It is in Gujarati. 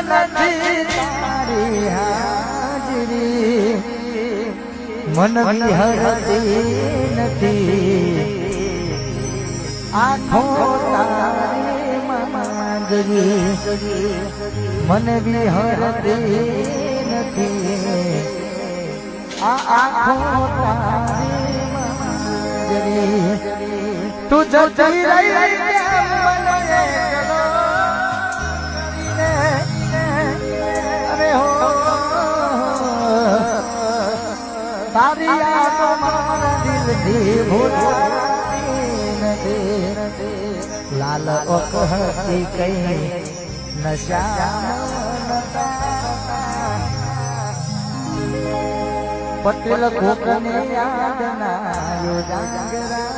નથી તારી હાજરી મન વિહરતી નથી આંખો તારી માંજરી મન વિહરતી નથી આ આંખો તારી માંજરી તું જતી રહી તારી યાદો મારા દિલથી ભૂલાતી નથી લાલ ઓકહતી કઈ નશા પટેલ કોકને યાદ ના યોજાગરા